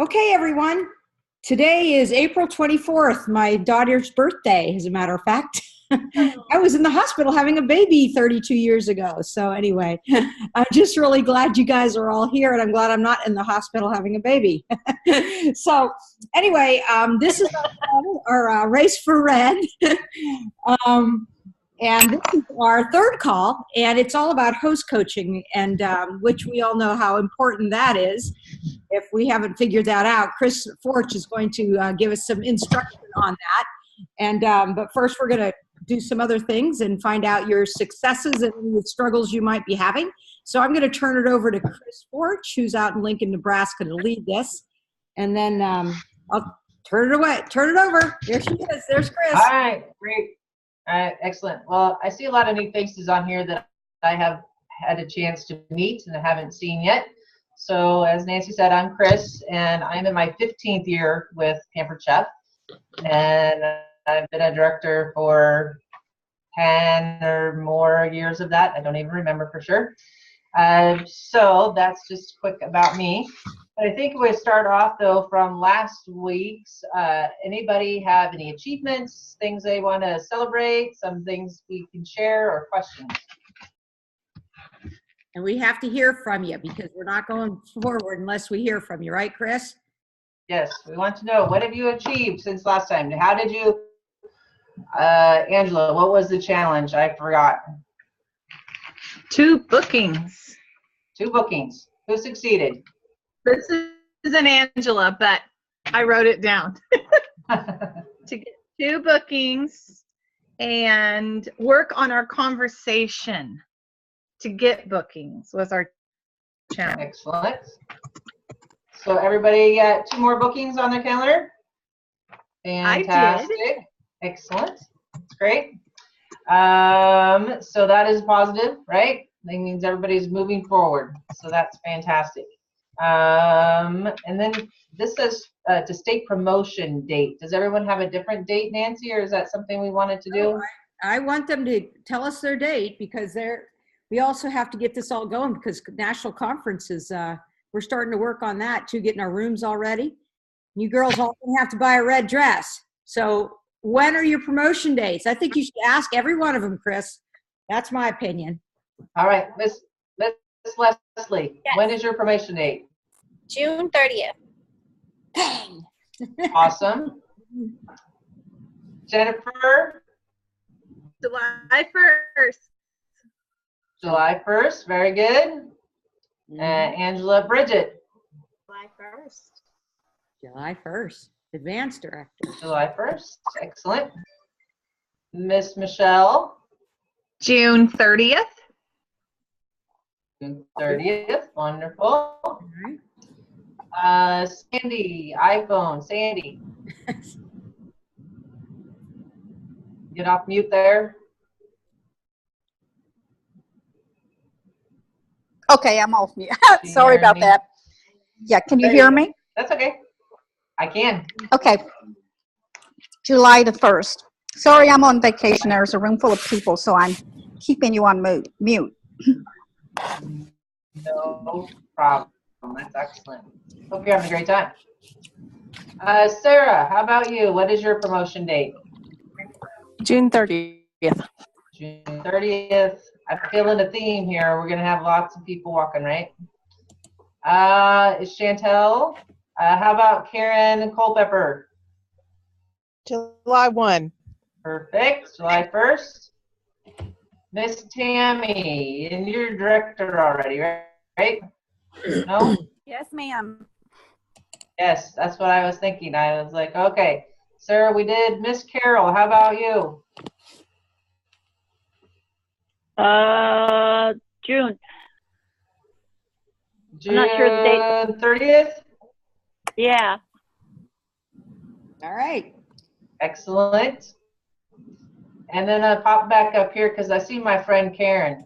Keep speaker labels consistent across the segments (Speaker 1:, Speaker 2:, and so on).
Speaker 1: Okay, everyone. Today is April 24th, my daughter's birthday, as a matter of fact. I was in the hospital having a baby 32 years ago. So anyway, I'm just really glad you guys are all here, and I'm glad I'm not in the hospital having a baby. So anyway, this is our Race for Red. And this is our third call, and it's all about host coaching, and which we all know how important that is. If we haven't figured that out, Chris Forch is going to give us some instruction on that. And but first, we're going to do some other things and find out your successes and the struggles you might be having. So I'm going to turn it over to Chris Forch, who's out in Lincoln, Nebraska, to lead this, and then I'll turn it over. There she is. There's Chris.
Speaker 2: All right, great. All right, excellent. Well, I see a lot of new faces on here that I have had a chance to meet and I haven't seen yet. So as Nancy said, I'm Chris, and I'm in my 15th year with Pampered Chef, and I've been a director for 10 or more years of that. I don't even remember for sure. So that's just quick about me. But I think we'll start off, though, from last week's. Anybody have any achievements, things they want to celebrate, some things we can share, or questions?
Speaker 1: And we have to hear from you because we're not going forward unless we hear from you, right, Chris?
Speaker 2: Yes, we want to know, what have you achieved since last time? How did you, Angela, what was the challenge? I forgot.
Speaker 3: 2 bookings.
Speaker 2: 2 bookings. Who succeeded?
Speaker 3: This isn't Angela, but I wrote it down. To get 2 bookings and work on our conversation to get bookings was our challenge.
Speaker 2: Excellent. So everybody got 2 more bookings on their calendar? Fantastic.
Speaker 3: I did.
Speaker 2: Excellent. That's great. So that is positive, right? That means everybody's moving forward. So that's fantastic. And then this says to state promotion date. Does everyone have a different date, Nancy, or is that something we wanted to do?
Speaker 1: I want them to tell us their date because we also have to get this all going because national conferences, we're starting to work on that too, getting our rooms all ready. You girls all have to buy a red dress. So when are your promotion dates? I think you should ask every one of them, Chris. That's my opinion.
Speaker 2: All right, Miss Leslie, yes. When is your promotion date?
Speaker 4: June 30th.
Speaker 1: Bang!
Speaker 2: Awesome. Jennifer?
Speaker 3: July 1st.
Speaker 2: July 1st, very good. Angela, Bridget?
Speaker 4: July 1st.
Speaker 1: July 1st, advanced director.
Speaker 2: July 1st, excellent. Miss Michelle?
Speaker 3: June 30th.
Speaker 2: June 30th, wonderful. All right. Sandy, iPhone, Sandy. Get off mute there.
Speaker 5: Okay, I'm off mute. Sorry about that. Yeah, can you hear me?
Speaker 2: That's okay. I can.
Speaker 5: Okay. July the 1st. Sorry, I'm on vacation. There's a room full of people, so I'm keeping you on mute.
Speaker 2: No problem. That's excellent. Hope you're having a great time. Sarah, how about you? What is your promotion date?
Speaker 6: June 30th.
Speaker 2: June 30th. I'm feeling a theme here. We're going to have lots of people walking, right? Is Chantel? How about Karen Culpepper?
Speaker 6: July 1.
Speaker 2: Perfect. July 1st. Miss Tammy, and you're director already, right? No?
Speaker 4: Yes, ma'am.
Speaker 2: Yes, that's what I was thinking. I was like, okay. Sarah, we did. Miss Carol, how about you?
Speaker 7: June.
Speaker 2: June
Speaker 7: I'm not sure the date.
Speaker 2: 30th?
Speaker 7: Yeah.
Speaker 1: All right.
Speaker 2: Excellent. And then I pop back up here because I see my friend Karen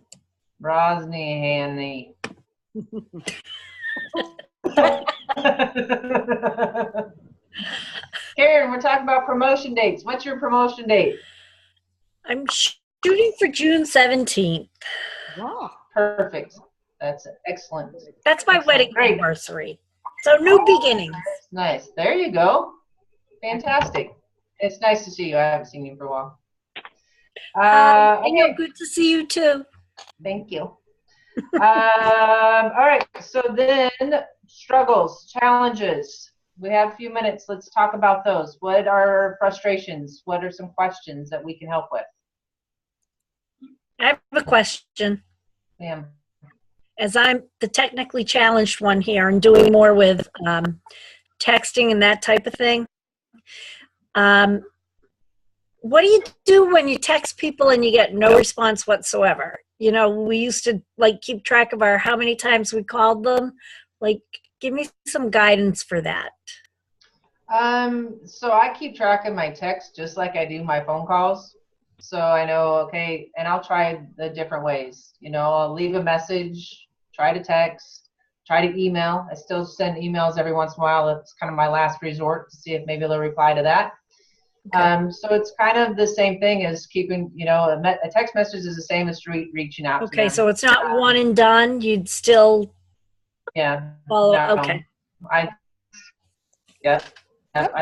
Speaker 2: Brosny-Hanny. Karen, we're talking about promotion dates. What's your promotion date?
Speaker 8: I'm shooting for June 17th.
Speaker 1: Wow.
Speaker 2: Perfect. That's excellent.
Speaker 8: That's my wedding anniversary. So new beginnings.
Speaker 2: Nice. There you go. Fantastic. It's nice to see you. I haven't seen you for a while.
Speaker 8: Daniel,
Speaker 2: Okay.
Speaker 8: good to see you too.
Speaker 2: Thank you. All right. So then, struggles, challenges. We have a few minutes. Let's talk about those. What are frustrations? What are some questions that we can help with?
Speaker 8: I have a question.
Speaker 2: Ma'am.
Speaker 8: As I'm the technically challenged one here and doing more with texting and that type of thing, what do you do when you text people and you get no response whatsoever? You know, we used to like keep track of how many times we called them. Like, give me some guidance for that.
Speaker 2: So I keep track of my texts just like I do my phone calls. So I know, okay, and I'll try the different ways. You know, I'll leave a message, try to text, try to email. I still send emails every once in a while. It's kind of my last resort to see if maybe they'll reply to that.
Speaker 8: Okay.
Speaker 2: So it's kind of the same thing as keeping, you know, a text message is the same as reaching out to
Speaker 8: Okay,
Speaker 2: them.
Speaker 8: so it's not one and done. You'd still
Speaker 2: Yeah.
Speaker 8: follow.
Speaker 2: No,
Speaker 8: Okay.
Speaker 2: I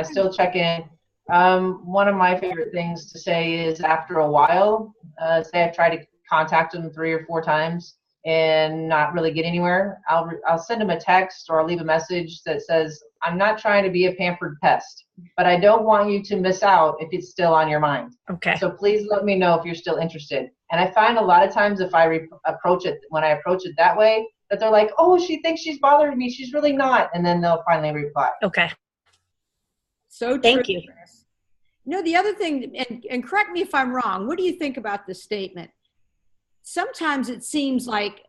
Speaker 2: still check in. One of my favorite things to say is after a while, say I've tried to contact them 3 or 4 times and not really get anywhere, I'll send them a text or I'll leave a message that says, I'm not trying to be a pampered pest, but I don't want you to miss out if it's still on your mind.
Speaker 8: Okay.
Speaker 2: So please let me know if you're still interested. And I find a lot of times if I approach it that way, that they're like, oh, she thinks she's bothering me. She's really not. And then they'll finally reply.
Speaker 8: Okay.
Speaker 1: So true.
Speaker 8: Thank you.
Speaker 1: Chris. You know, the other thing, and correct me if I'm wrong, what do you think about this statement? Sometimes it seems like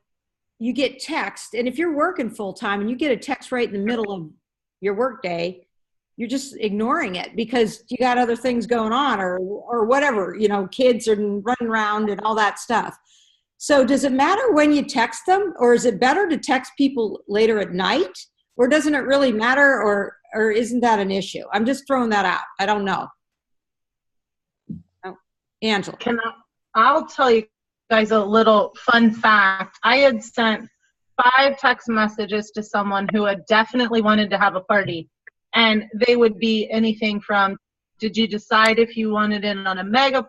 Speaker 1: you get text, and if you're working full time and you get a text right in the middle of your workday, you're just ignoring it because you got other things going on or whatever, you know, kids are running around and all that stuff. So does it matter when you text them, or is it better to text people later at night, or doesn't it really matter, or isn't that an issue? I'm just throwing that out. I don't know. Oh, Angela.
Speaker 3: I'll tell you guys a little fun fact. I had sent 5 text messages to someone who had definitely wanted to have a party. And they would be anything from, did you decide if you wanted in on a mega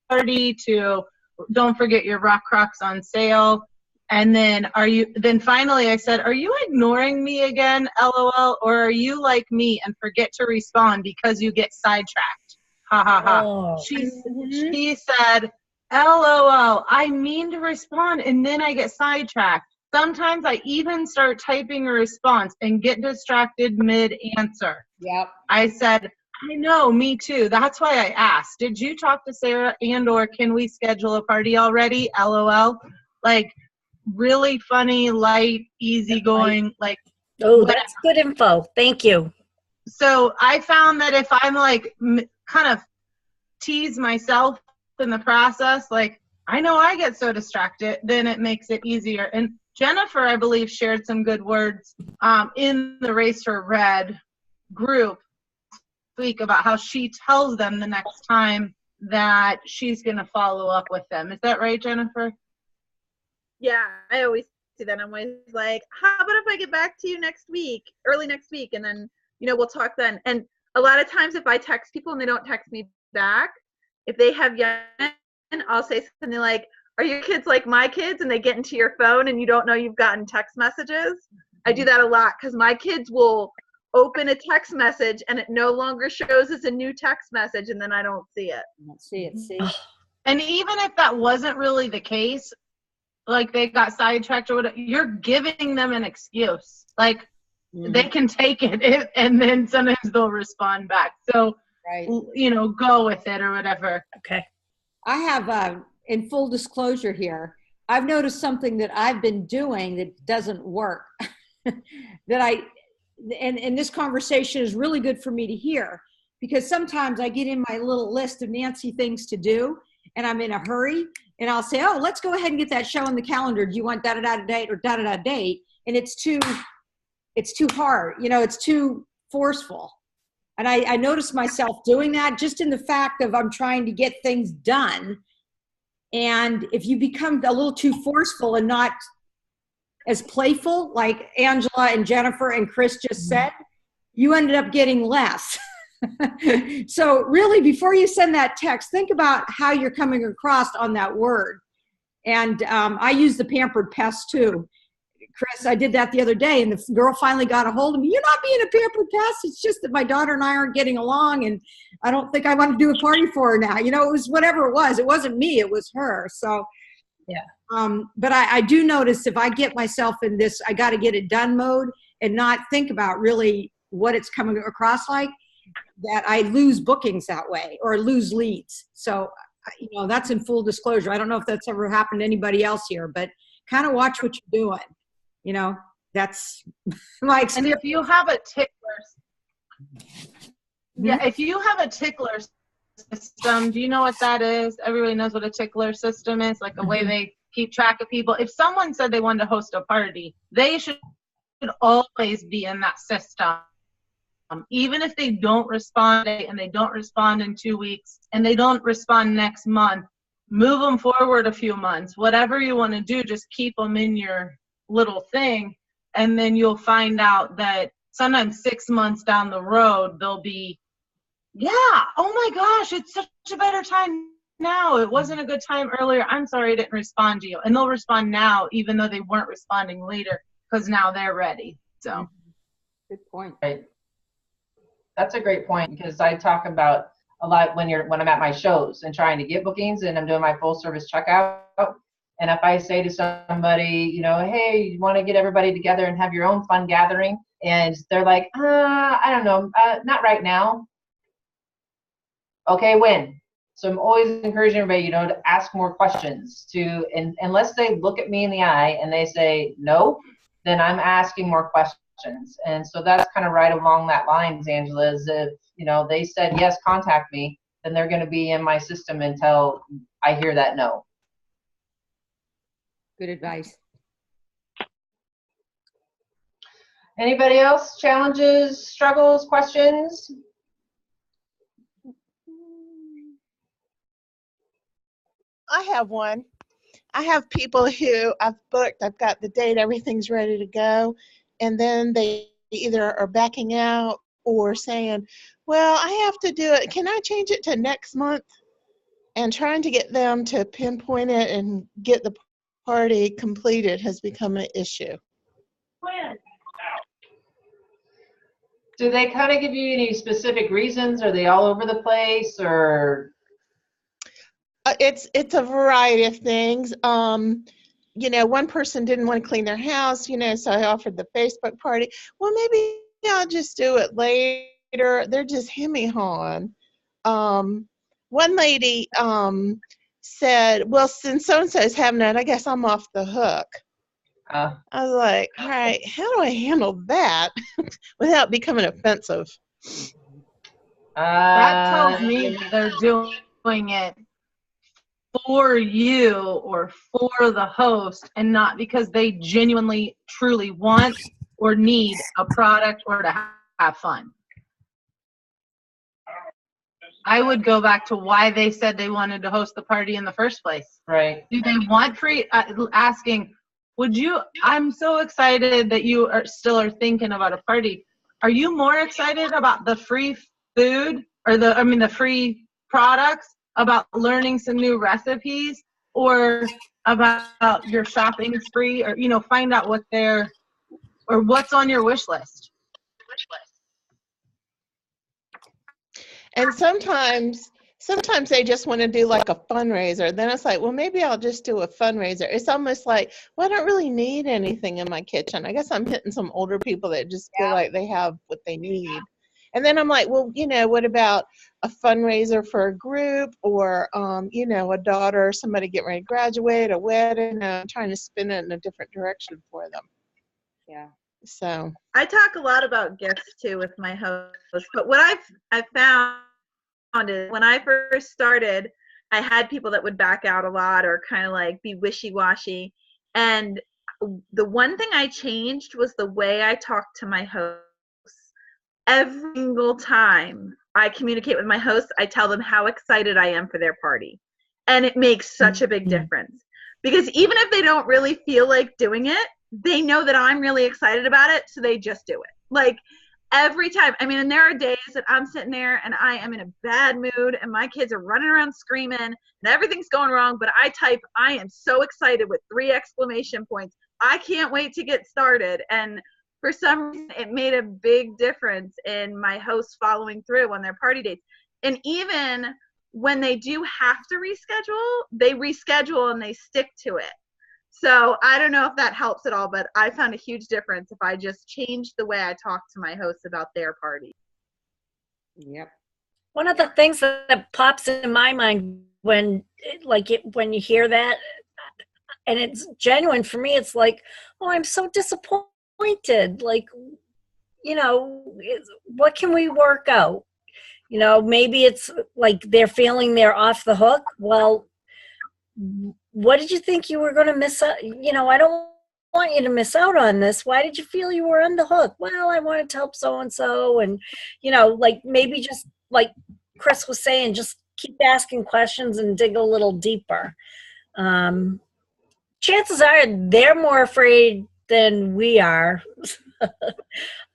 Speaker 3: party, to don't forget your rock crocs on sale. And then then finally I said, are you ignoring me again, LOL, or are you like me and forget to respond because you get sidetracked? Ha ha ha.
Speaker 8: Oh.
Speaker 3: She said, LOL, I mean to respond and then I get sidetracked. Sometimes I even start typing a response and get distracted mid-answer.
Speaker 1: Yep.
Speaker 3: I said, I know, me too. That's why I asked. Did you talk to Sarah or can we schedule a party already? LOL. Like, really funny, light, easygoing, like.
Speaker 8: Oh, that's good info. Thank you.
Speaker 3: So I found that if I'm like kind of tease myself in the process, like I know I get so distracted, then it makes it easier. And Jennifer, I believe, shared some good words in the Race for Red group week about how she tells them the next time that she's going to follow up with them. Is that right, Jennifer?
Speaker 9: Yeah, I always see that. I'm always like, how about if I get back to you next week, early next week, and then, you know, we'll talk then. And a lot of times if I text people and they don't text me back, if they have young, I'll say something like, are your kids like my kids? And they get into your phone and you don't know you've gotten text messages. I do that a lot because my kids will open a text message and it no longer shows as a new text message, and then I don't see it.
Speaker 1: See it, see.
Speaker 3: And even if that wasn't really the case, like they got sidetracked or whatever, you're giving them an excuse. Like they can take it and then sometimes they'll respond back. So,
Speaker 1: right.
Speaker 3: You know, go with it or whatever.
Speaker 8: Okay. I
Speaker 1: have, in full disclosure here, I've noticed something that I've been doing that doesn't work. And this conversation is really good for me to hear, because sometimes I get in my little list of Nancy things to do and I'm in a hurry and I'll say, oh, let's go ahead and get that show on the calendar. Do you want da-da-da date or da-da-da date? And it's too hard. You know, it's too forceful. And I notice myself doing that just in the fact of I'm trying to get things done. And if you become a little too forceful and not as playful, like Angela and Jennifer and Chris just said, you ended up getting less. So really, before you send that text, think about how you're coming across on that word. And I use the pampered pest too. Chris, I did that the other day, and the girl finally got a hold of me. You're not being a pampered pest. It's just that my daughter and I aren't getting along, and I don't think I want to do a party for her now. You know, it was whatever it was. It wasn't me. It was her. So,
Speaker 2: Yeah.
Speaker 1: But I do notice if I get myself in this, I got to get it done mode and not think about really what it's coming across like, that I lose bookings that way or lose leads. So, you know, that's in full disclosure. I don't know if that's ever happened to anybody else here, but kind of watch what you're doing. You know, that's my experience.
Speaker 3: And if you have a tickler, if you have a tickler system, do you know what that is? Everybody knows what a tickler system is, like a way they keep track of people. If someone said they wanted to host a party, they should always be in that system. Even if they don't respond and they don't respond in 2 weeks and they don't respond next month, move them forward a few months. Whatever you want to do, just keep them in your little thing, and then you'll find out that sometimes 6 months down the road they'll be, yeah, oh my gosh, it's such a better time now. It wasn't a good time earlier. I'm sorry I didn't respond to you. And they'll respond now even though they weren't responding later because now they're ready. So
Speaker 1: good point.
Speaker 2: Right. That's a great point, because I talk about a lot when I'm at my shows and trying to get bookings and I'm doing my full service checkout. And if I say to somebody, you know, hey, you want to get everybody together and have your own fun gathering, and they're like, I don't know, not right now. Okay, when? So I'm always encouraging everybody, you know, to ask more questions. And unless they look at me in the eye and they say no, then I'm asking more questions. And so that's kind of right along that lines, Angela, is if, you know, they said yes, contact me, then they're going to be in my system until I hear that no.
Speaker 1: Good advice.
Speaker 2: Anybody else? Challenges, struggles, questions?
Speaker 6: I have one. I have people who I've booked, I've got the date, everything's ready to go, and then they either are backing out or saying, well, I have to do it. Can I change it to next month? And trying to get them to pinpoint it and get the party completed has become an issue.
Speaker 2: Do they kind of give you any specific reasons? Are they all over the place, or?
Speaker 6: It's a variety of things. You know, one person didn't want to clean their house, you know, so I offered the Facebook party. Well, maybe I'll just do it later. They're just hemming-hawing. One lady said, well, since so-and-so is having it, I guess I'm off the hook. I was like, all right, how do I handle that without becoming offensive?
Speaker 3: that tells me that they're doing it for you or for the host, and not because they genuinely, truly want or need a product or to have fun. I would go back to why they said they wanted to host the party in the first place.
Speaker 2: Right.
Speaker 3: Do they want free, asking, would you, I'm so excited that you are still thinking about a party. Are you more excited about the free food or the free products, about learning some new recipes, or about your shopping spree, or, you know, find out what or what's on your wish list?
Speaker 6: And sometimes they just want to do like a fundraiser. Then it's like, well, maybe I'll just do a fundraiser. It's almost like, well, I don't really need anything in my kitchen. I guess I'm hitting some older people that just feel like they have what they need. And then I'm like, well, you know, what about a fundraiser for a group, or, you know, a daughter, somebody getting ready to graduate, a wedding, trying to spin it in a different direction for them.
Speaker 1: Yeah.
Speaker 6: So
Speaker 9: I talk a lot about gifts too with my host, but what I've found is when I first started, I had people that would back out a lot or kind of like be wishy-washy. And the one thing I changed was the way I talked to my hosts. Every single time I communicate with my hosts, I tell them how excited I am for their party. And it makes such a big difference. Because even if they don't really feel like doing it, they know that I'm really excited about it, so they just do it. Like, every time. I mean, and there are days that I'm sitting there and I am in a bad mood and my kids are running around screaming and everything's going wrong, but I type, I am so excited with 3 exclamation points. I can't wait to get started. And for some reason, it made a big difference in my hosts following through on their party dates. And even when they do have to reschedule, they reschedule and they stick to it. So I don't know if that helps at all, but I found a huge difference if I just changed the way I talk to my hosts about their party.
Speaker 1: Yep.
Speaker 8: One of the things that pops in my mind when when you hear that, and it's genuine for me, it's like, oh, I'm so disappointed. Like, what can we work out? Maybe it's like they're feeling they're off the hook. Well, what did you think you were going to miss out? I don't want you to miss out on this. Why did you feel you were on the hook? Well, I wanted to help so-and-so. And, maybe just like Chris was saying, just keep asking questions and dig a little deeper. Chances are they're more afraid than we are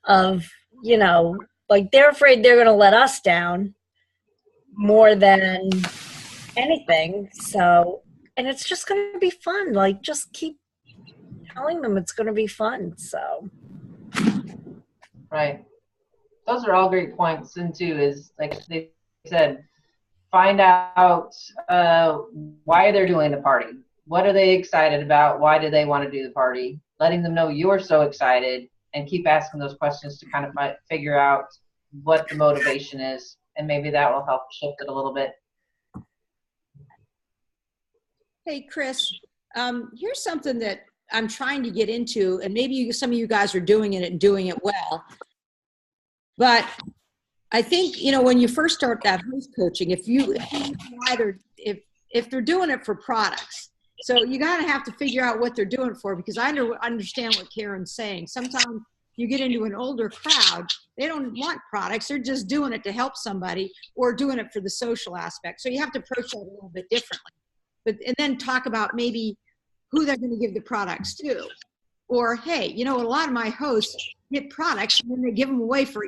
Speaker 8: of, they're afraid they're going to let us down more than anything. So, and it's just going to be fun. Like, just keep telling them it's going to be fun. So,
Speaker 2: Right. Those are all great points. And too, is like they said, find out why they're doing the party. What are they excited about? Why do they want to do the party? Letting them know you're so excited, and keep asking those questions to kind of figure out what the motivation is. And maybe that will help shift it a little bit.
Speaker 1: Hey, Chris, here's something that I'm trying to get into, and maybe some of you guys are doing it and doing it well. But I think, when you first start that host coaching, if they're doing it for products, so you got to have to figure out what they're doing for, because I understand what Karen's saying. Sometimes you get into an older crowd, they don't want products. They're just doing it to help somebody or doing it for the social aspect. So you have to approach that a little bit differently. And then talk about maybe who they're going to give the products to. Or, hey, a lot of my hosts get products and then they give them away for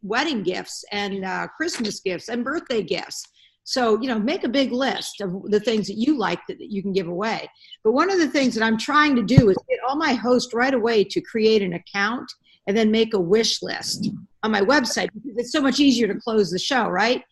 Speaker 1: wedding gifts and Christmas gifts and birthday gifts. So, make a big list of the things that you like that you can give away. But one of the things that I'm trying to do is get all my hosts right away to create an account and then make a wish list on my website, because it's so much easier to close the show, right?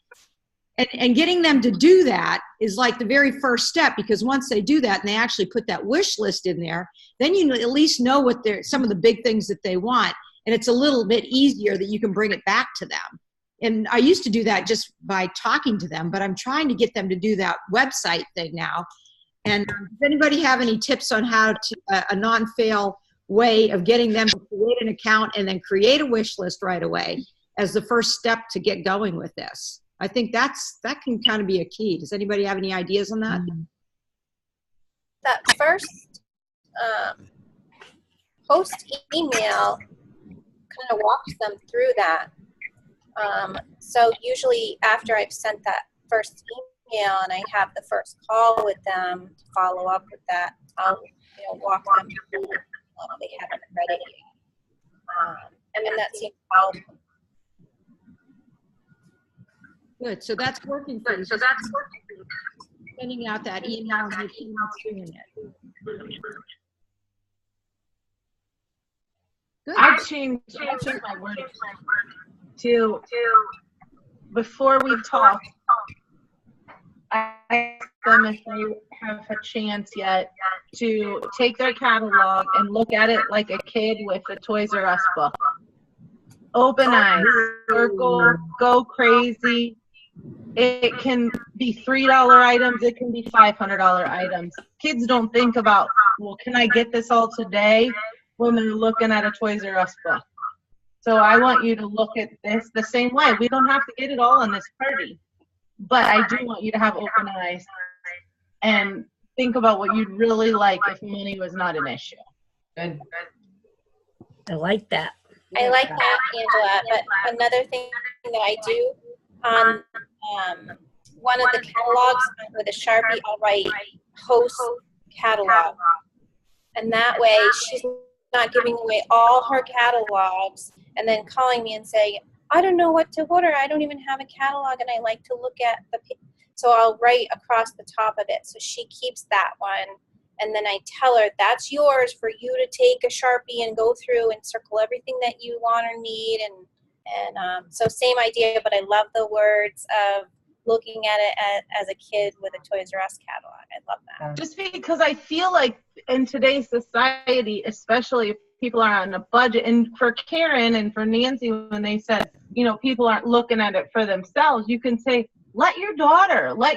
Speaker 1: And getting them to do that is like the very first step, because once they do that and they actually put that wish list in there, then you at least know what some of the big things that they want. And it's a little bit easier that you can bring it back to them. And I used to do that just by talking to them, but I'm trying to get them to do that website thing now. And does anybody have any tips on how to, a non-fail way of getting them to create an account and then create a wish list right away as the first step to get going with this? I think that can kind of be a key. Does anybody have any ideas on that?
Speaker 4: That first host email kind of walks them through that. So usually after I've sent that first email and I have the first call with them to follow up with that, I'll walk them through they haven't read it yet. And then that seems to help.
Speaker 1: Good. So that's working for you. Sending out that email and doing it. Good.
Speaker 6: I changed my word to before we talk. I asked them if they have a chance yet to take their catalog and look at it like a kid with a Toys R Us book. Open eyes, circle, go crazy. It can be $3 items. It can be $500 items. Kids don't think about, well, can I get this all today when they're looking at a Toys R Us book? So I want you to look at this the same way. We don't have to get it all in this party, but I do want you to have open eyes and think about what you'd really like if money was not an issue.
Speaker 2: Good.
Speaker 8: I like that.
Speaker 4: I like that, Angela. But another thing that I do on one of the catalogs with a Sharpie, I'll write host catalog. And that way she's not giving away all her catalogs and then calling me and saying, I don't know what to order. I don't even have a catalog and I like to look at so I'll write across the top of it. So she keeps that one. And then I tell her, that's yours for you to take a Sharpie and go through and circle everything that you want or need. And so same idea, but I love the words of looking at it as a kid with a Toys R Us catalog. I love that.
Speaker 3: Just because I feel like in today's society, especially if people are on a budget, and for Karen and for Nancy, when they said, people aren't looking at it for themselves, you can say, let your daughter, look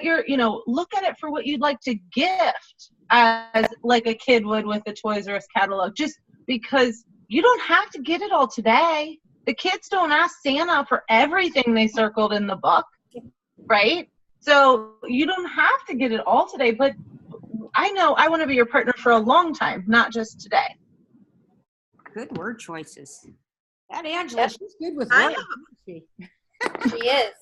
Speaker 3: at it for what you'd like to gift, as like a kid would with the Toys R Us catalog, just because you don't have to get it all today. The kids don't ask Santa for everything they circled in the book, right? So you don't have to get it all today, but I know I want to be your partner for a long time, not just today.
Speaker 1: Good word choices. That Angela, she's good with words.
Speaker 4: She is.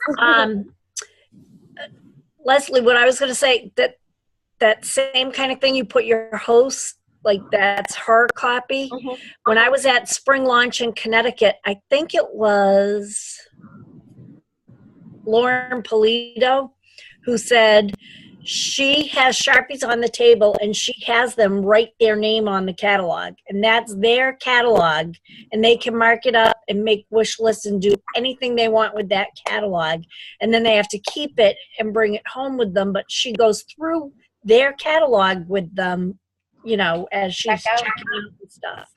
Speaker 8: Leslie, what I was going to say, that same kind of thing, you put your host, like that's her copy.
Speaker 4: Mhm.
Speaker 8: When I was at Spring Launch in Connecticut, I think it was Lauren Polito who said she has Sharpies on the table and she has them write their name on the catalog, and that's their catalog, and they can mark it up and make wish lists and do anything they want with that catalog, and then they have to keep it and bring it home with them, but she goes through their catalog with them, as she's
Speaker 4: Check out.
Speaker 8: checking out the stuff.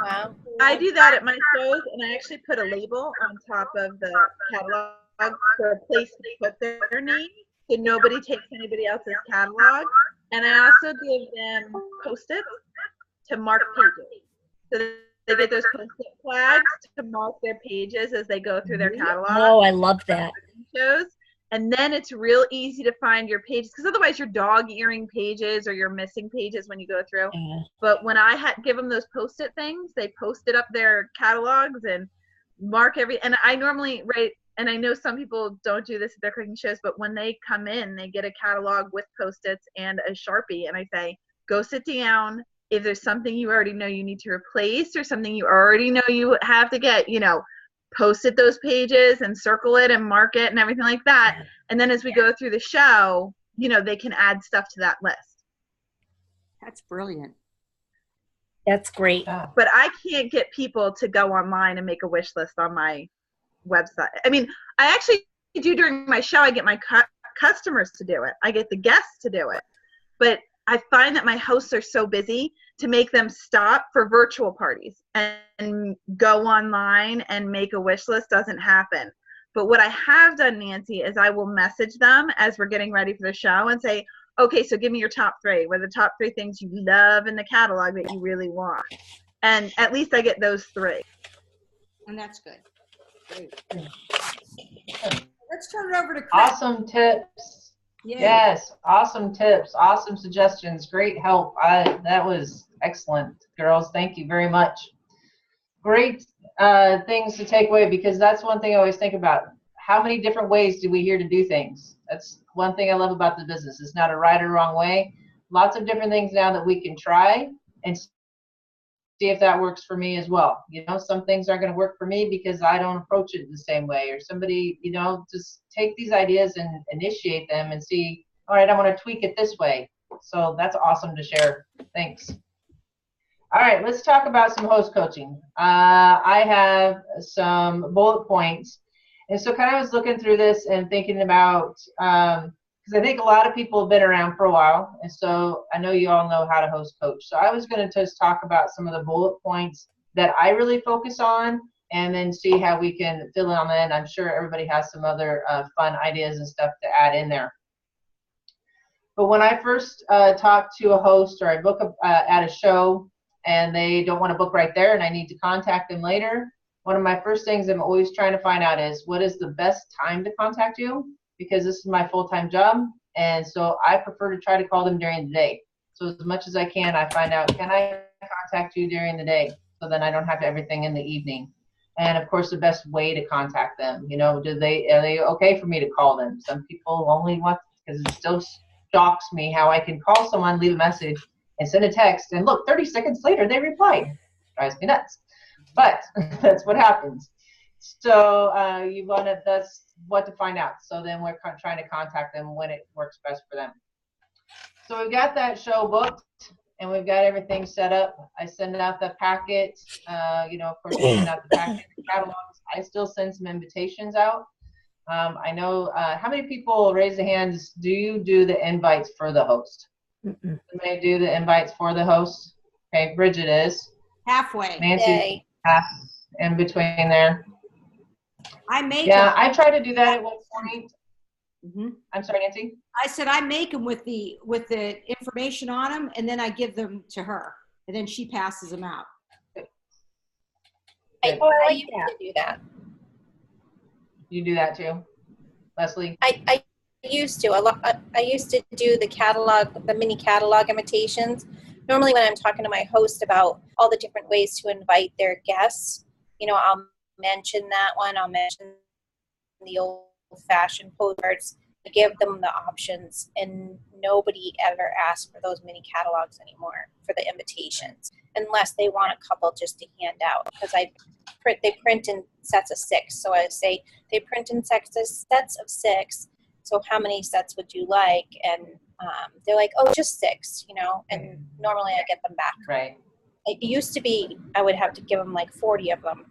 Speaker 4: Wow.
Speaker 9: I do that at my shows, and I actually put a label on top of the catalog for a place to put their name, so nobody takes anybody else's catalog. And I also give them Post-its to mark pages, so they get those Post-it flags to mark their pages as they go through their catalog.
Speaker 8: Oh, I love that.
Speaker 9: Shows. And then it's real easy to find your pages, because otherwise you're dog-earing pages or you're missing pages when you go through.
Speaker 8: Yeah.
Speaker 9: But when I give them those Post-it things, they Post-it up their catalogs and mark and I normally write, and I know some people don't do this at their cooking shows, but when they come in, they get a catalog with Post-its and a Sharpie, and I say, go sit down. If there's something you already know you need to replace or something you already know you have to get, Post-it those pages and circle it and mark it and everything like that. And then as we go through the show, they can add stuff to that list.
Speaker 1: That's brilliant.
Speaker 8: That's great.
Speaker 9: But I can't get people to go online and make a wish list on my website. I mean, I actually do during my show. I get my customers to do it. I get the guests to do it. But I find that my hosts are so busy to make them stop for virtual parties and go online and make a wish list doesn't happen. But what I have done, Nancy, is I will message them as we're getting ready for the show and say, okay, so give me your top 3. What are the top 3 things you love in the catalog that you really want? And at least I get those 3.
Speaker 1: And that's good. Great. Let's turn it over to Chris.
Speaker 2: Awesome tips.
Speaker 1: Yeah.
Speaker 2: Yes, awesome tips, awesome suggestions, great help. That was excellent, girls. Thank you very much. Great things to take away, because that's one thing I always think about. How many different ways do we hear to do things? That's one thing I love about the business. It's not a right or wrong way. Lots of different things now that we can try and see if that works for me as well. Some things aren't going to work for me because I don't approach it the same way, or somebody, just take these ideas and initiate them and see, all right, I want to tweak it this way. So that's awesome to share. Thanks. All right, let's talk about some host coaching. I have some bullet points. And so kind of was looking through this and thinking about, because I think a lot of people have been around for a while, and so I know you all know how to host coach. So I was going to just talk about some of the bullet points that I really focus on, and then see how we can fill in on that. And I'm sure everybody has some other fun ideas and stuff to add in there. But when I first talk to a host, or I book at a show and they don't want to book right there and I need to contact them later, one of my first things I'm always trying to find out is, what is the best time to contact you? Because this is my full-time job, and so I prefer to try to call them during the day. So as much as I can, I find out, can I contact you during the day? So then I don't have everything in the evening. And of course, the best way to contact them, are they okay for me to call them? Some people only want, because it still shocks me how I can call someone, leave a message, and send a text, and look, 30 seconds later, they replied. drives me nuts. But that's what happens. So that's what to find out. So then we're trying to contact them when it works best for them. So we've got that show booked and we've got everything set up. I send out the packet, of course, I send out the packet, the catalogs. I still send some invitations out. I know, how many people, raise the hands, do you do the invites for the host? Somebody do the invites for the host? Okay, Bridget is.
Speaker 1: Halfway.
Speaker 2: Nancy, half in between there.
Speaker 1: I make
Speaker 2: Yeah,
Speaker 1: them.
Speaker 2: I try to do that at one point.
Speaker 1: Mm-hmm.
Speaker 2: I'm sorry, Nancy?
Speaker 1: I said I make them with the information on them, and then I give them to her, and then she passes them out.
Speaker 4: I used to do that.
Speaker 2: You do that too, Leslie?
Speaker 4: I used to. I used to do the catalog, the mini catalog invitations. Normally when I'm talking to my host about all the different ways to invite their guests, I'll mention that one. I'll mention the old-fashioned postcards. I give them the options, and nobody ever asks for those mini catalogs anymore for the invitations, unless they want a couple just to hand out, because they print in sets of 6. So I say they print in sets of 6. So how many sets would you like? And they're like, oh, just 6, and normally I get them back.
Speaker 2: Right.
Speaker 4: It used to be I would have to give them like 40 of them,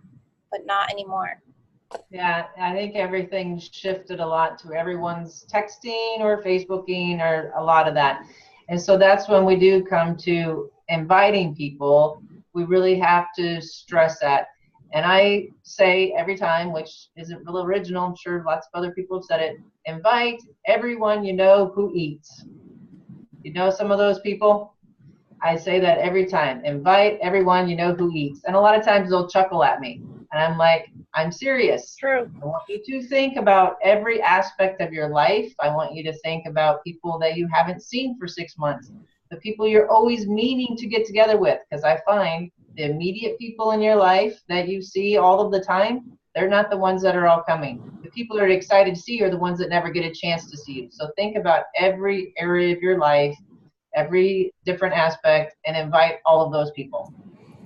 Speaker 4: but not anymore.
Speaker 2: Yeah, I think everything shifted a lot to everyone's texting or Facebooking or a lot of that. And so that's when we do come to inviting people, we really have to stress that. And I say every time, which isn't real original, I'm sure lots of other people have said it, invite everyone you know who eats. You know some of those people? I say that every time. Invite everyone you know who eats. And a lot of times they'll chuckle at me. And I'm like, I'm serious.
Speaker 8: True.
Speaker 2: I want you to think about every aspect of your life. I want you to think about people that you haven't seen for 6 months, the people you're always meaning to get together with, because I find the immediate people in your life that you see all of the time, they're not the ones that are all coming. The people that are excited to see you are the ones that never get a chance to see you. So think about every area of your life, every different aspect, and invite all of those people.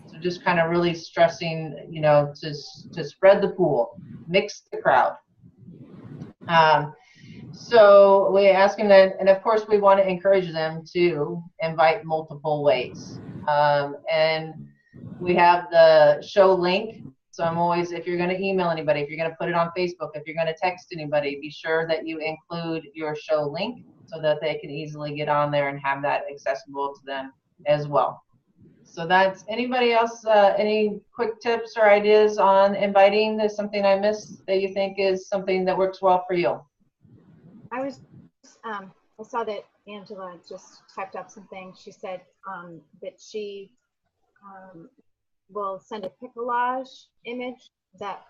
Speaker 2: So just kind of really stressing, to spread the pool, mix the crowd. So we ask them that, and of course we want to encourage them to invite multiple ways. And we have the show link. So I'm always, if you're going to email anybody, if you're going to put it on Facebook, if you're going to text anybody, be sure that you include your show link so that they can easily get on there and have that accessible to them as well. So that's, anybody else, any quick tips or ideas on inviting? There's something I missed that you think is something that works well for you?
Speaker 10: I saw that Angela just typed up something. She said that she will send a collage image that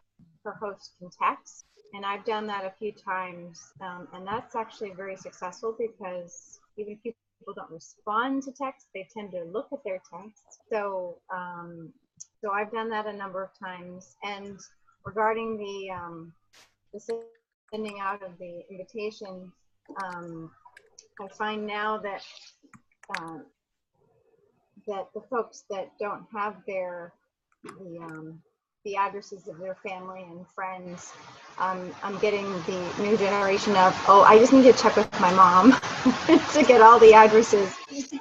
Speaker 10: her host can text. And I've done that a few times. And that's actually very successful, because even if people don't respond to text, they tend to look at their text. So I've done that a number of times. And regarding the sending out of the invitations, I find now that that the folks that don't have the addresses of their family and friends, I'm getting the new generation of, oh, I just need to check with my mom to get all the addresses,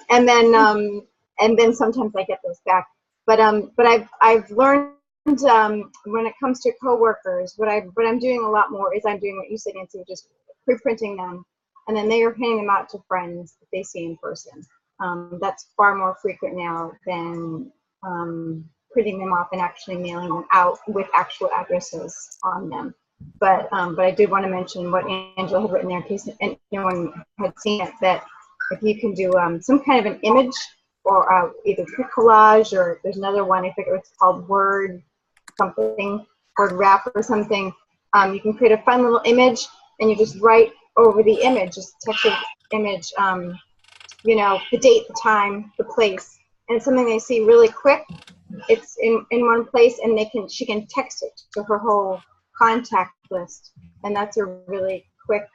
Speaker 10: and then sometimes I get those back. But I've learned when it comes to coworkers, what I'm doing a lot more is I'm doing what you said, Nancy, just pre-printing them, and then they are handing them out to friends that they see in person. That's far more frequent now than printing them off and actually mailing them out with actual addresses on them. But I did want to mention what Angela had written there, in case anyone had seen it, that if you can do some kind of an image, or either quick collage, or there's another one, I think it's called Word something, Word Wrap or something. You can create a fun little image, and you just write over the image, just text the image, the date, the time, the place, and it's something they see really quick. It's in one place, and she can text it to her whole contact list, and that's a really quick,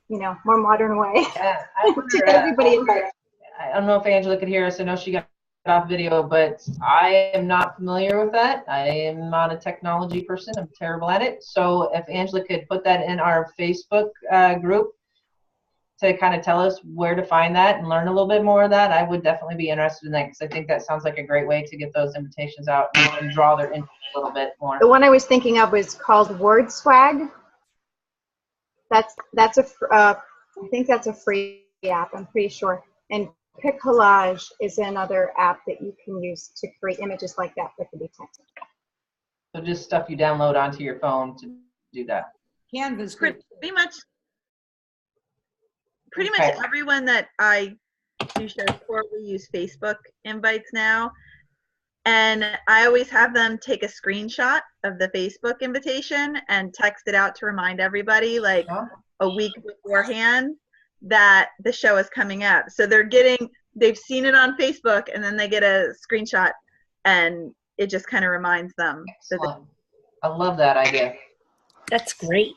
Speaker 10: more modern way
Speaker 2: Yeah,
Speaker 10: to get everybody involved.
Speaker 2: I don't know if Angela could hear us. I know she got off video, but I am not familiar with that. I am not a technology person. I'm terrible at it. So if Angela could put that in our Facebook group to kind of tell us where to find that and learn a little bit more of that, I would definitely be interested in that, because I think that sounds like a great way to get those invitations out and draw their interest a little bit more.
Speaker 10: The one I was thinking of was called Word Swag. I think that's a free app, I'm pretty sure. And Pic Collage is another app that you can use to create images like that that can be texted.
Speaker 2: So just stuff you download onto your phone to do that.
Speaker 1: Canva's good.
Speaker 9: Pretty much everyone that I do shows for, we use Facebook invites now. And I always have them take a screenshot of the Facebook invitation and text it out to remind everybody like a week beforehand that the show is coming up. So they've seen it on Facebook, and then they get a screenshot, and it just kind of reminds them.
Speaker 2: Excellent. I love that idea.
Speaker 8: That's great.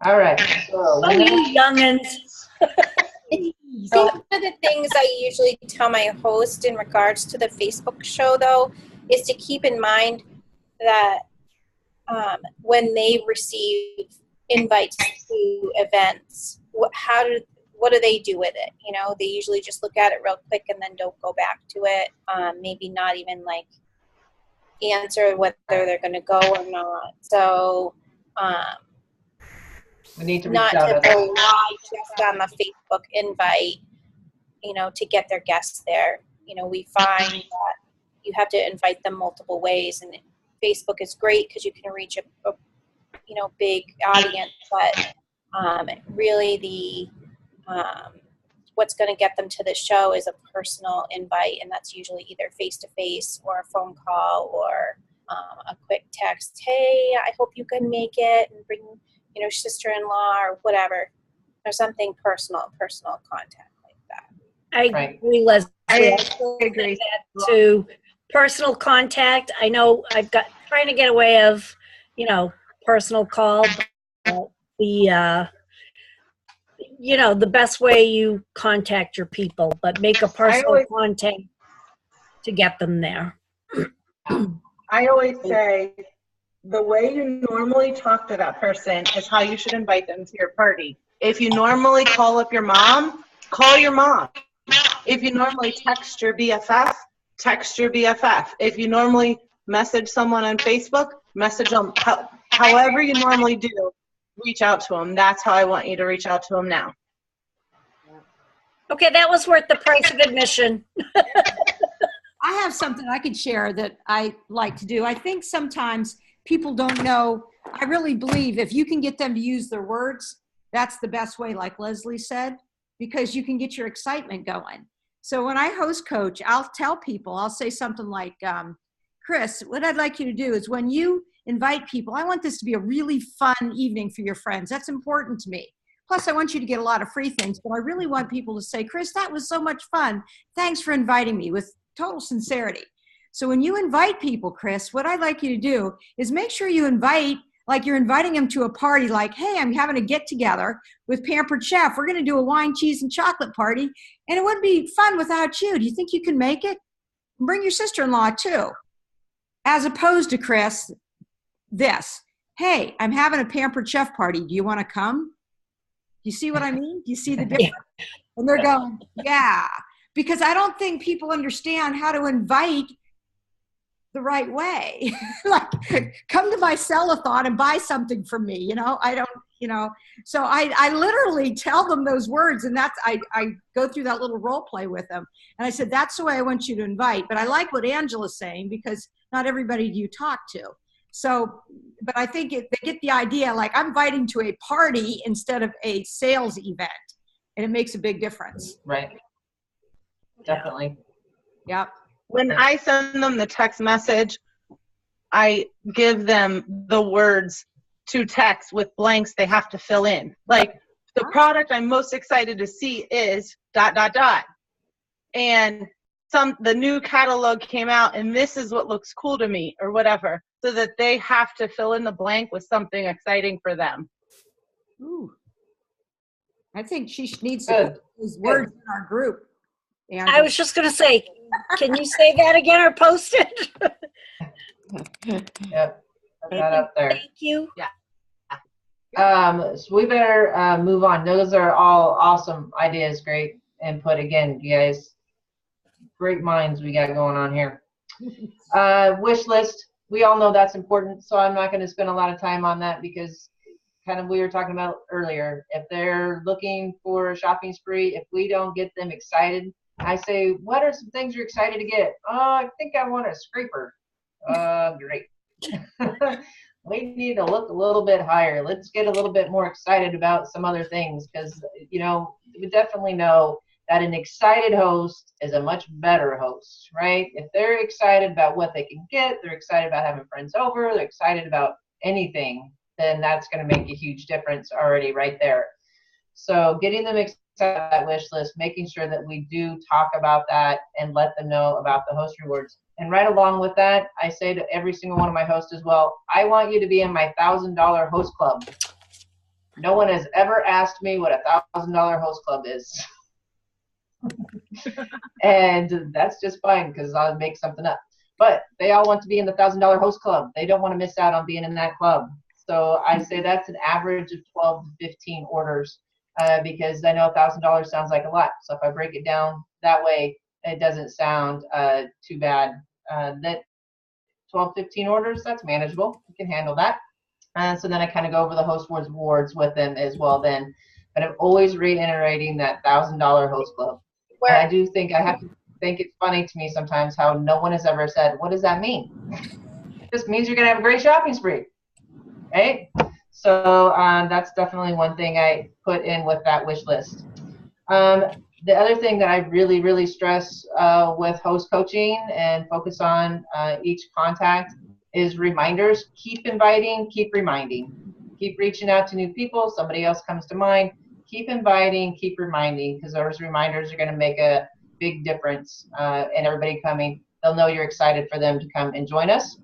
Speaker 2: All right. So
Speaker 8: you youngins.
Speaker 4: So one of the things I usually tell my host in regards to the Facebook show, though, is to keep in mind that when they receive invites to events, what do they do with it? You know, they usually just look at it real quick and then don't go back to it. Maybe not even like answer whether they're going to go or not. So
Speaker 2: we need to
Speaker 4: not
Speaker 2: reach out
Speaker 4: to rely just on the Facebook invite, you know, to get their guests there. You know, we find that you have to invite them multiple ways, and Facebook is great because you can reach a big audience, but really the what's going to get them to the show is a personal invite, and that's usually either face-to-face or a phone call or a quick text. Hey, I hope you can make it, and bring sister-in-law or whatever, or something personal contact like that.
Speaker 8: I agree, Leslie. I agree to personal contact. I know I've got trying to get away of, personal call. The best way you contact your people, but make a personal contact to get them there.
Speaker 6: I always say the way you normally talk to that person is how you should invite them to your party. If you normally call up your mom, call your mom. If you normally text your BFF, text your BFF. If you normally message someone on Facebook, message them. However you normally do, reach out to them. That's how I want you to reach out to them now.
Speaker 8: Okay, that was worth the price of admission.
Speaker 1: I have something I could share that I like to do. I think sometimes people don't know. I really believe if you can get them to use their words, that's the best way, like Leslie said, because you can get your excitement going. So when I host coach, I'll tell people, I'll say something like, Chris, what I'd like you to do is when you invite people, I want this to be a really fun evening for your friends. That's important to me. Plus, I want you to get a lot of free things, but I really want people to say, Chris, that was so much fun. Thanks for inviting me, with total sincerity. So when you invite people, Chris, what I'd like you to do is make sure you invite, like you're inviting them to a party, like, hey, I'm having a get together with Pampered Chef. We're going to do a wine, cheese, and chocolate party, and it wouldn't be fun without you. Do you think you can make it? Bring your sister-in-law too. As opposed to, Chris, this, hey, I'm having a Pampered Chef party. Do you want to come? Do you see what I mean? Do you see the difference? And they're going, yeah. Because I don't think people understand how to invite the right way. Like, come to my sell-a-thon and buy something from me. I don't, so I literally tell them those words, and that's, I go through that little role play with them. And I said, that's the way I want you to invite. But I like what Angela's saying, because not everybody do you talk to. So, but I think they get the idea, like I'm inviting to a party instead of a sales event, and it makes a big difference.
Speaker 2: Right. Definitely.
Speaker 1: Yep.
Speaker 6: When I send them the text message, I give them the words to text with blanks they have to fill in. Like, the product I'm most excited to see is ... And the new catalog came out, and this is what looks cool to me, or whatever, so that they have to fill in the blank with something exciting for them.
Speaker 1: Ooh. I think she needs to put those words in our group.
Speaker 8: I was just going to say, can you say that again or post it?
Speaker 2: Yep, put that up there.
Speaker 8: Thank you.
Speaker 2: So we better move on. Those are all awesome ideas, great input. Again, you guys, great minds we got going on here. Wish list. We all know that's important, so I'm not going to spend a lot of time on that because kind of we were talking about earlier. If they're looking for a shopping spree, if we don't get them excited, I say, what are some things you're excited to get? Oh, I think I want a scraper. Great. We need to look a little bit higher. Let's get a little bit more excited about some other things because, you know, we definitely know that an excited host is a much better host, right? If they're excited about what they can get, they're excited about having friends over, they're excited about anything, then that's going to make a huge difference already right there. So getting them excited about that wish list, making sure that we do talk about that and let them know about the host rewards. And right along with that, I say to every single one of my hosts as well, I want you to be in my $1,000 host club. No one has ever asked me what a $1,000 host club is. And that's just fine because I'll make something up. But they all want to be in the $1,000 host club. They don't want to miss out on being in that club. So I say that's an average of 12 to 15 orders because I know $1,000 sounds like a lot. So if I break it down that way, it doesn't sound too bad. That 12, 15 orders, that's manageable. You can handle that. So then I kind of go over the host rewards with them as well then. But I'm always reiterating that $1,000 host club. And I do think I have to think it's funny to me sometimes how no one has ever said, what does that mean? It just means you're going to have a great shopping spree, right? So that's definitely one thing I put in with that wish list. The other thing that I really, really stress with host coaching and focus on each contact is reminders. Keep inviting, keep reminding. Keep reaching out to new people. Somebody else comes to mind. Keep inviting, keep reminding, because those reminders are going to make a big difference in everybody coming. They'll know you're excited for them to come and join us.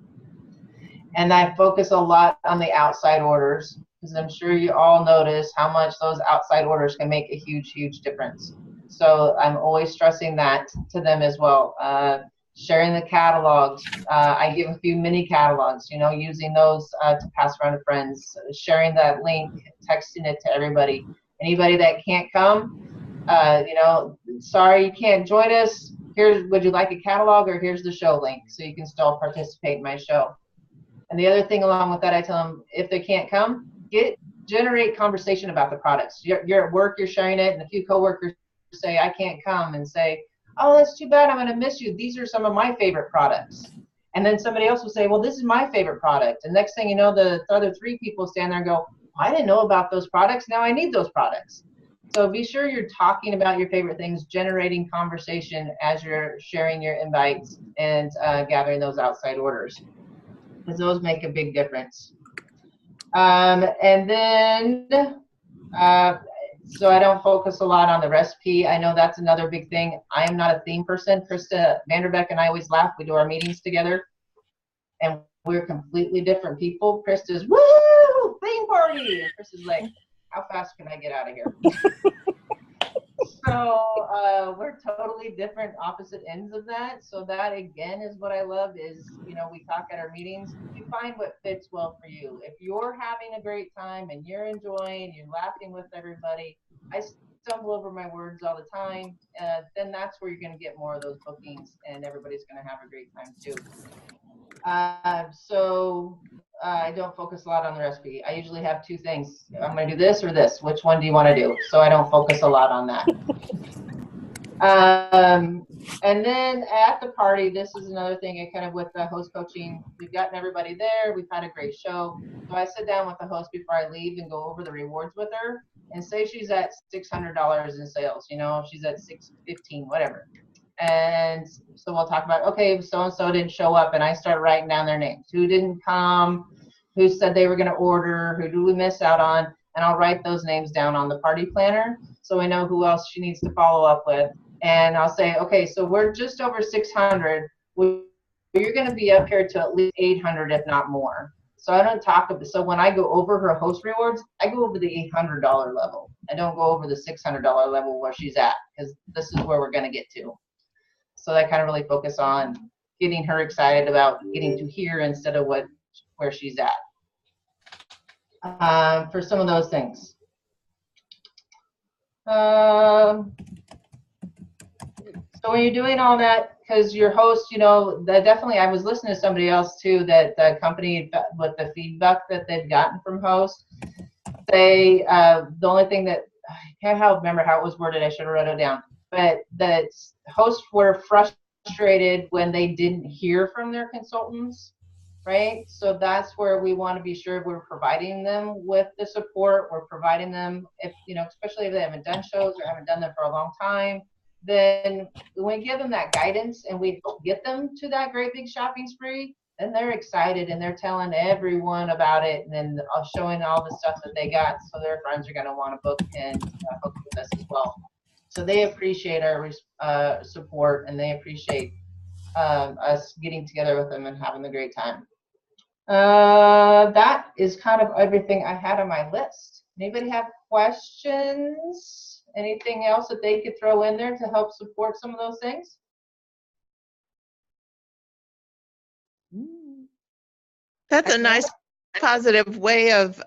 Speaker 2: And I focus a lot on the outside orders, because I'm sure you all notice how much those outside orders can make a huge, huge difference. So I'm always stressing that to them as well. Sharing the catalogs. I give a few mini catalogs, you know, using those to pass around to friends. Sharing that link, texting it to everybody. Anybody that can't come, you know, sorry you can't join us. Would you like a catalog, or here's the show link so you can still participate in my show. And the other thing along with that, I tell them if they can't come, generate conversation about the products. You're at work, you're sharing it, and a few coworkers say I can't come, and say, oh, that's too bad, I'm going to miss you. These are some of my favorite products. And then somebody else will say, well, this is my favorite product. And next thing you know, the other three people stand there and go, I didn't know about those products. Now I need those products. So be sure you're talking about your favorite things, generating conversation as you're sharing your invites and gathering those outside orders, because those make a big difference. And then, so I don't focus a lot on the recipe. I know that's another big thing. I am not a theme person. Krista Vanderbeck and I always laugh. We do our meetings together, and we're completely different people. Krista's, woo, theme party. And Krista's like, how fast can I get out of here? So we're totally different opposite ends of that. So that, again, is what I love is, you know, we talk at our meetings. You find what fits well for you. If you're having a great time and you're enjoying, you're laughing with everybody, I stumble over my words all the time, then that's where you're going to get more of those bookings, and everybody's going to have a great time too. So I don't focus a lot on the recipe. I usually have two things. I'm going to do this or this. Which one do you want to do? So I don't focus a lot on that. And then at the party, this is another thing I kind of with the host coaching, we've gotten everybody there. We've had a great show. So I sit down with the host before I leave and go over the rewards with her, and say she's at $600 in sales, you know, she's at $615, whatever. And so we'll talk about, okay, so-and-so didn't show up, and I start writing down their names. Who didn't come? Who said they were going to order? Who do we miss out on? And I'll write those names down on the party planner so we know who else she needs to follow up with. And I'll say, okay, so we're just over 600. You're going to be up here to at least 800, if not more. So I don't talk about, so when I go over her host rewards, I go over the $800 level. I don't go over the $600 level where she's at, because this is where we're going to get to. So I kind of really focus on getting her excited about getting to here instead of where she's at. For some of those things. So when you're doing all that, because your host, definitely, I was listening to somebody else too that accompanied with the feedback that they've gotten from hosts. The only thing that, I can't remember how it was worded, I should have wrote it down, but that hosts were frustrated when they didn't hear from their consultants, right? So that's where we want to be sure we're providing them with the support. We're providing them, if especially if they haven't done shows or haven't done them for a long time, then when we give them that guidance and we get them to that great big shopping spree, then they're excited and they're telling everyone about it, and then showing all the stuff that they got, so their friends are going to want to book and book with us as well. So they appreciate our support, and they appreciate us getting together with them and having a great time. That is kind of everything I had on my list. Anybody have questions? Anything else that they could throw in there to help support some of those things?
Speaker 6: That's a nice positive way of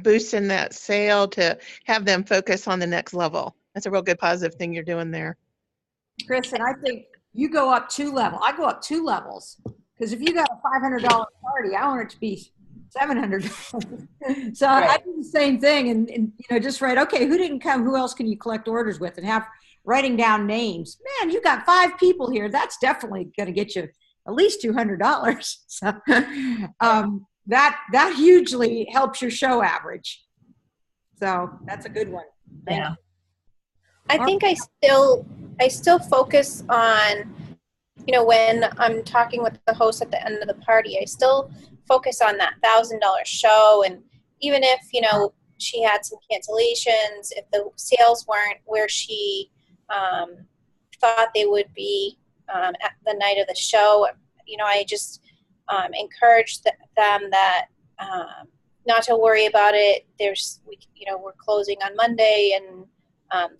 Speaker 6: boosting that sale to have them focus on the next level. That's a real good positive thing you're doing there.
Speaker 1: Chris, and I think you go up 2 levels. I go up 2 levels, because if you got a $500 party, I want it to be $700. So
Speaker 2: right.
Speaker 1: I do the same thing, and just write, okay, who didn't come? Who else can you collect orders with? And have writing down names. Man, you got 5 people here. That's definitely going to get you at least $200. So that hugely helps your show average. So that's a good one. Thank you.
Speaker 4: I think I still focus on, when I'm talking with the host at the end of the party, I still focus on that $1,000 show. And even if, she had some cancellations, if the sales weren't where she thought they would be at the night of the show, I just encourage them that not to worry about it. We're closing on Monday, and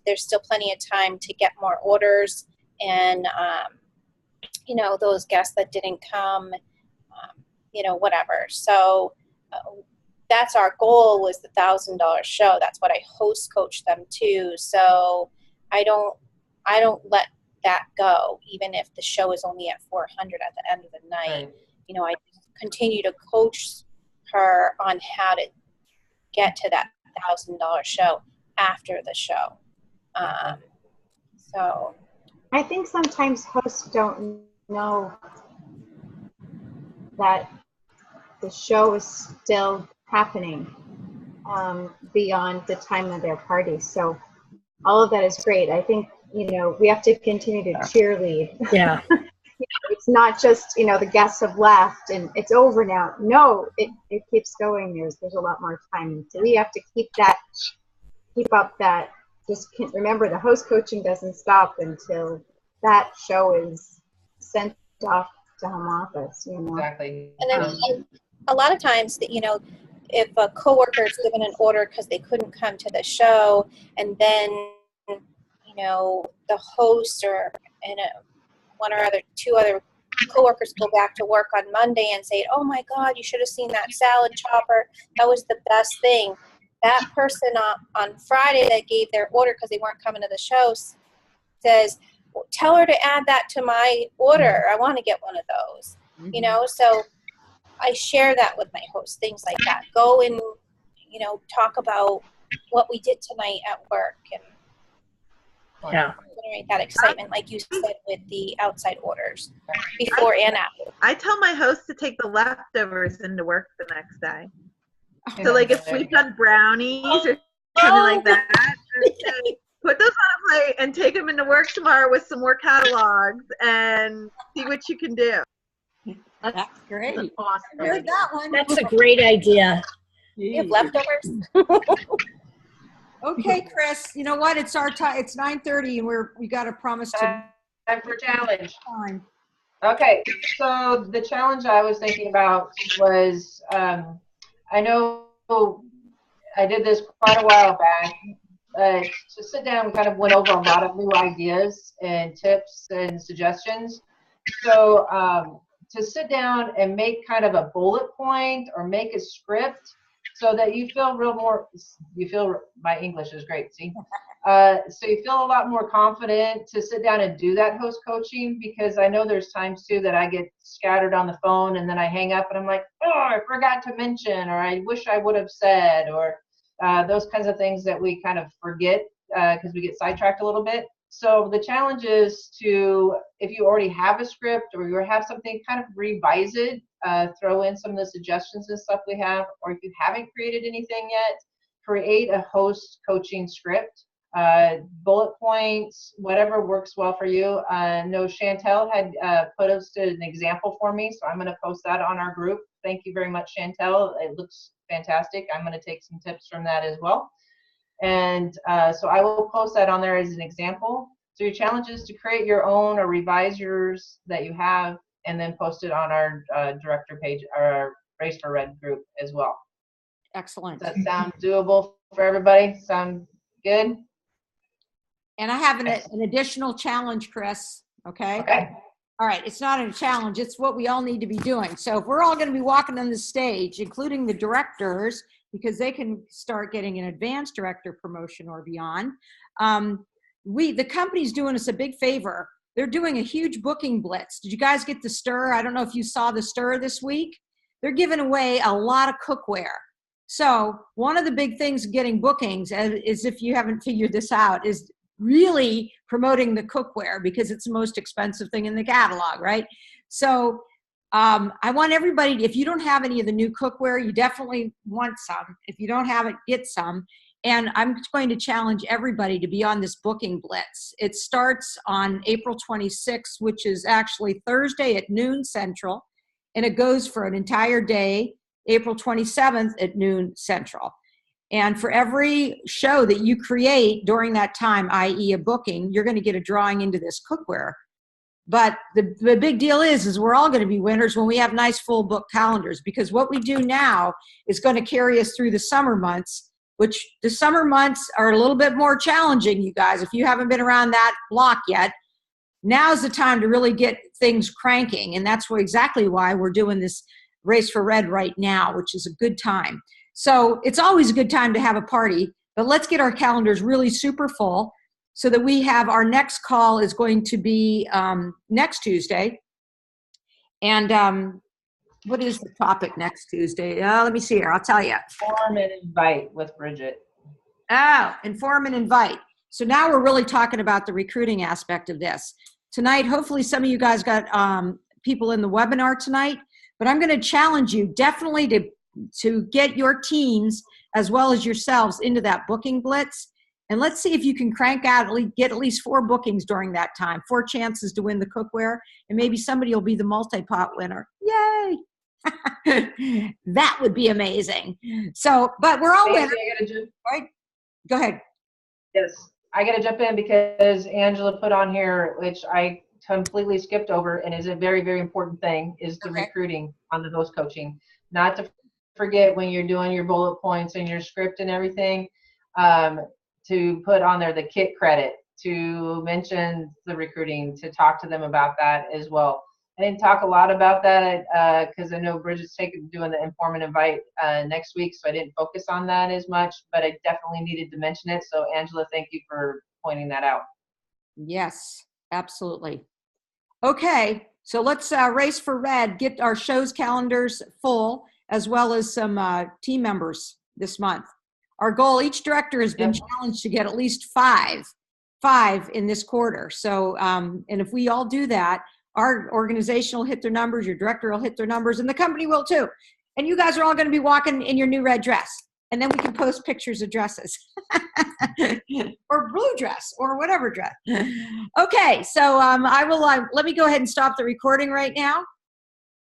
Speaker 4: there's still plenty of time to get more orders, and those guests that didn't come, whatever. So that's our goal, was the $1,000 show. That's what I host coach them to. So I don't let that go, even if the show is only at 400 at the end of the night. Right. I continue to coach her on how to get to that $1,000 show after the show. So
Speaker 10: I think sometimes hosts don't know that the show is still happening beyond the time of their party. So all of that is great. I think, we have to continue to cheerlead.
Speaker 8: Yeah.
Speaker 10: It's not just, the guests have left and it's over now. No, it keeps going. There's a lot more time. So we have to keep up that. Just remember, the host coaching doesn't stop until that show is sent off to home office.
Speaker 2: Exactly.
Speaker 4: And then a lot of times, if a coworker is given an order because they couldn't come to the show, and then the host or two other coworkers go back to work on Monday and say, "Oh my God, you should have seen that salad chopper. That was the best thing." That person on Friday that gave their order because they weren't coming to the show says, "Tell her to add that to my order. I want to get one of those."
Speaker 1: Mm-hmm.
Speaker 4: So I share that with my hosts, things like that. Go and, talk about what we did tonight at work, and generate that excitement, like you said, with the outside orders before and after.
Speaker 9: I tell my hosts to take the leftovers into work the next day. So, like, if we've done brownies or something like that, put those on a plate and take them into work tomorrow with some more catalogs and see what you can do.
Speaker 1: That's great.
Speaker 10: Awesome.
Speaker 1: I heard that one.
Speaker 8: That's a great idea.
Speaker 4: You have leftovers?
Speaker 1: Okay, Chris, you know what? It's our time. It's 9:30 and we got to promise to
Speaker 2: Time for challenge.
Speaker 1: time.
Speaker 2: Okay, so the challenge I was thinking about was, I know I did this quite a while back, to sit down and kind of went over a lot of new ideas and tips and suggestions. So to sit down and make kind of a bullet point or make a script so that you feel my English is great, see? So you feel a lot more confident to sit down and do that host coaching, because I know there's times too that I get scattered on the phone and then I hang up and I'm like, oh, I forgot to mention, or I wish I would have said, or those kinds of things that we kind of forget because we get sidetracked a little bit. So the challenge is to, if you already have a script or you have something, kind of revise it, throw in some of the suggestions and stuff we have, or if you haven't created anything yet, create a host coaching script, bullet points, whatever works well for you. No, Chantel had posted an example for me, so I'm going to post that on our group. Thank you very much, Chantel. It looks fantastic. I'm going to take some tips from that as well. And so I will post that on there as an example. So your challenge is to create your own or revise yours that you have, and then post it on our director page, our Race for Red group as well.
Speaker 1: Excellent.
Speaker 2: Does that sound doable for everybody? Sound good?
Speaker 1: And I have an additional challenge, Chris. Okay.
Speaker 2: Okay.
Speaker 1: All right. It's not a challenge. It's what we all need to be doing. So if we're all going to be walking on the stage, including the directors, because they can start getting an advanced director promotion or beyond, the company's doing us a big favor. They're doing a huge booking blitz. Did you guys get the stir? I don't know if you saw the stir this week. They're giving away a lot of cookware. So one of the big things getting bookings, is if you haven't figured this out, is really promoting the cookware, because it's the most expensive thing in the catalog, right? So I want everybody, if you don't have any of the new cookware, you definitely want some. If you don't have it, get some. And I'm going to challenge everybody to be on this booking blitz. It starts on April 26th, which is actually Thursday at noon Central, and it goes for an entire day, April 27th at noon Central. And for every show that you create during that time, i.e. a booking, you're going to get a drawing into this cookware. But the big deal is we're all going to be winners when we have nice full book calendars, because what we do now is going to carry us through the summer months, which the summer months are a little bit more challenging, you guys. If you haven't been around that block yet, now's the time to really get things cranking. And that's exactly why we're doing this Race for Red right now, which is a good time. So it's always a good time to have a party, but let's get our calendars really super full so that we have our next call is going to be next Tuesday. And what is the topic next Tuesday? Let me see here. I'll tell you.
Speaker 2: Inform and invite with Bridget.
Speaker 1: Oh, inform and invite. So now we're really talking about the recruiting aspect of this. Tonight, hopefully some of you guys got people in the webinar tonight, but I'm going to challenge you definitely to get your teams as well as yourselves into that booking blitz. And let's see if you can crank out, get at least 4 bookings during that time, 4 chances to win the cookware, and maybe somebody will be the multi-pot winner. Yay! That would be amazing. So, but we're all winners, right? Go ahead.
Speaker 2: Yes, I got to jump in because Angela put on here, which I completely skipped over, and is a very, very important thing, is the recruiting on the host coaching. Not to forget when you're doing your bullet points and your script and everything, to put on there the kit credit, to mention the recruiting, to talk to them about that as well. I didn't talk a lot about that because I know Bridget's doing the inform and invite next week, so I didn't focus on that as much, but I definitely needed to mention it. So Angela, thank you for pointing that out.
Speaker 1: Yes, absolutely. Okay, so let's Race for Red, get our shows calendars full, as well as some team members this month. Our goal, each director has been challenged to get at least five in this quarter. So, and if we all do that, our organization will hit their numbers, your director will hit their numbers, and the company will too. And you guys are all going to be walking in your new red dress. And then we can post pictures of dresses or blue dress or whatever dress. Okay, so I will, let me go ahead and stop the recording right now.